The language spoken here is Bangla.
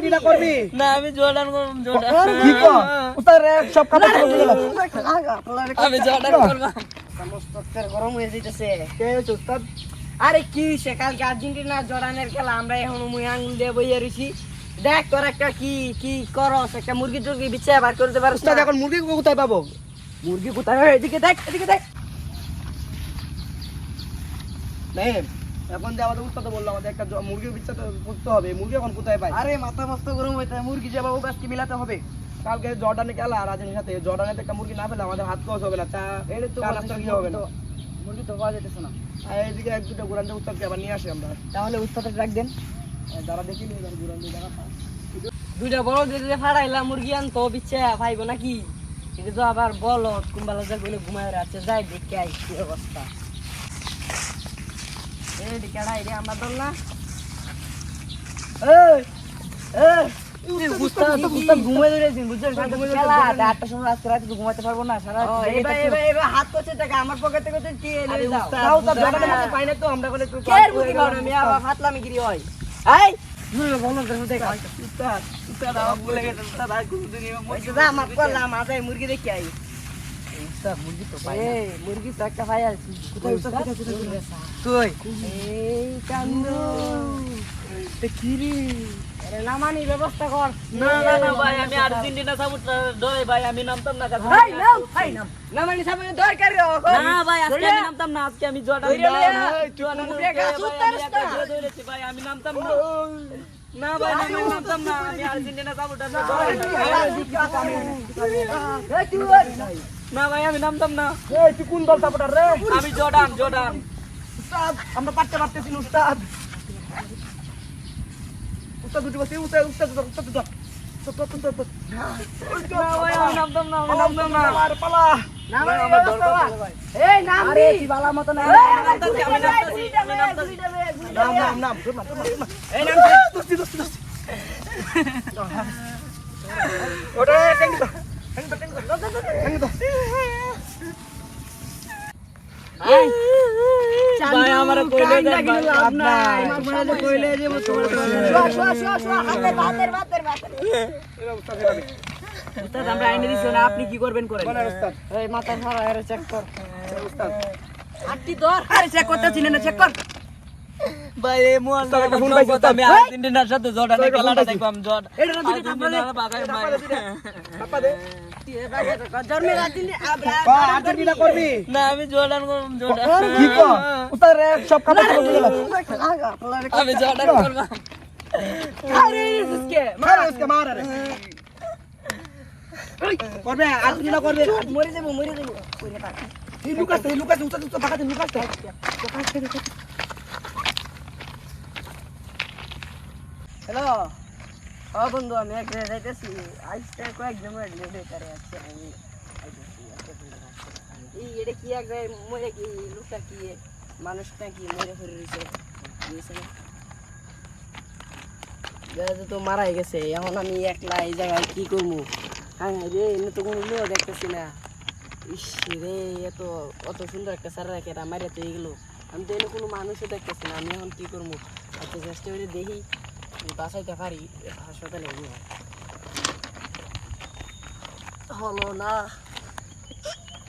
কিটা করবি না আমি জর্ডান করব জর্ডান কি কর উতার রে সব কথা বলে গেল আমি জর্ডান করব সমস্ত গরম হয়ে যাইতেছে কে উস্তাদ আরে কি সে কালকে আর্জেন্টিনা জর্ডানের খেলা আমরা এখন মুই আঙ্গুল দিয়ে বইয়া রইছি দেখ তোর একটা কি কি করস একটা মুরগি টুরগি বিছে বার করতে পারছ উস্তাদ এখন মুরগি কোথায় পাবো মুরগি কোথায় এদিকে দেখ নেই এখন যে আমাদের উস্তাদ বললো আমাদের একটা মুরগির বিচ্ছা করতে হবে মুরগি এখন কোথায় পাই আরে মাথা মস্ত গরম হইতে মুরগি যাবা ও গাছকে মিলাতে হবে কালকে জর্ডানে খেলা আর আজের সাথে জর্ডানে একটা মুরগি না পেলে আমাদের হাত কস হবে না চা এটা তো চা নাস্তা কি হবে না মুরগি তো পাওয়া যাইতেছে না আর এইদিকে এক দুটো গুরান উস্তাদকে আবার নিয়ে আসি আমরা তাহলে উস্তাদের ডাক দেন যারা দেখি নিয়ে যাবো গুরান যারা দুইটা বড় দিয়ে ফাড়াইলা মুরগি আনতো বিচ্ছে পাইবো নাকি এটা তো আবার বলো কুম্বালা যা বলে ঘুমায় রাখছে যাই দেখে আই কি অবস্থা এই দিকে আড়াই রে আমরা দল না উস্তাদ ঘুমাই ধরেছেন বুঝছেন খেলা 8টার সময় আজকে রাতে তো ঘুমাইতে পারবো না সারা এবার হাত করছে টাকা আমার পকেটে করতে দিয়ে এনে দাও উস্তাদ জর্ডানের মধ্যে পাই না তো আমরা বলে তুই কে মুরগি খাও না মিয়া ফাতলামি গিরি হয় এই নুরে বলো দেখা উস্তাদ উস্তাদ আমার বলে গেছে উস্তাদ আর কোনো দিন যা মাফ করলাম আজাই মুরগি দেখি আই উস্তাদ মুরগি তো পাই এই মুরগি তো একটা পাই আছি কোথায় উস্তাদ তুই এই কান্দু তে কি রে আরে নামানি ব্যবস্থা কর না ভাই আমি আর্জেন্টিনা সাপোর্টার দই ভাই আমি নামতাম না কাছে হাই নাম নামানি সামনে দরকার রে না ভাই আজকে আমি নামতাম না আজকে আমি জর্ডান ভাই আমি নামতাম না না ভাই আমি নামতাম না আমি আর্জেন্টিনা সাপোর্টার না ভাই আমি নামতাম না এই তুই কোন দল সাপোর্টার রে আমি জর্ডান উস্তাদ আমরা পারতেছি না উস্তাদ উস্তাদ দুটো বসে উস্তাদ না ভাই আমি নামতাম না আমি নামতাম না আর পালা নামানি ব্যবস্থা এই নাম আরে তুই বালা মত না আমি নামতাছি নাম এই নাম দোস্তি ওটা টেঙ্গি তো ভাই আমার কইলে দেন ভাই লাভ নাই তোমার কইলে যে তোমার শোয়া হাতের উস্তাদ আমরা আইনে দিছি না আপনি কি করবেন করেন বলেন উস্তাদ এই মাথার ধরা এর চেক কর উস্তাদ আটটি ধর আরে চেক করতেছি না চেক কর ভাই এই মোহন উস্তাদ একটা ফোন পাইছি উস্তাদ আমি আর্জেন্টিনার সাথে জর্ডানের খেলাটা দেখবাম জর্ডান এটা না দিতে পারবে চাপা দে জন্মের দিন বা আর্জেন্টিনা করবি না আমি জর্ডান করব জর্ডান কি কর উস্তাদ রে সব কথা বলে গেল আমি জর্ডান করব আরে इसके মার उसके मार রে করবে আর্জেন্টিনা করবে মরে যাবো কইরে পাক এই লুকাস উস্তাদ ফাঁকা দে লুকাস হ্যালো ও বন্ধু আমি এক জায়গায় যাইতেছি আজকে কয়েকজন বেকারে আছে আমি এই এটা কি এক জায়গায় মরে কি লোকটা কি মানুষটা কি মরে ফিরে রয়েছে তো মারাই গেছে এখন আমি একলা এই জায়গায় কি করবো হ্যাঁ রে এমনি তো কোনো লোক দেখতেছি না ইস রে অত সুন্দর একটা সারা রেখে মারিয়া তো এগুলো আমি তো এনে কোনো মানুষও দেখতেছি না আমি এখন কি করবো আচ্ছা চেষ্টা করে দেখি বাসাইতে পারি হাসপাতালে হলো না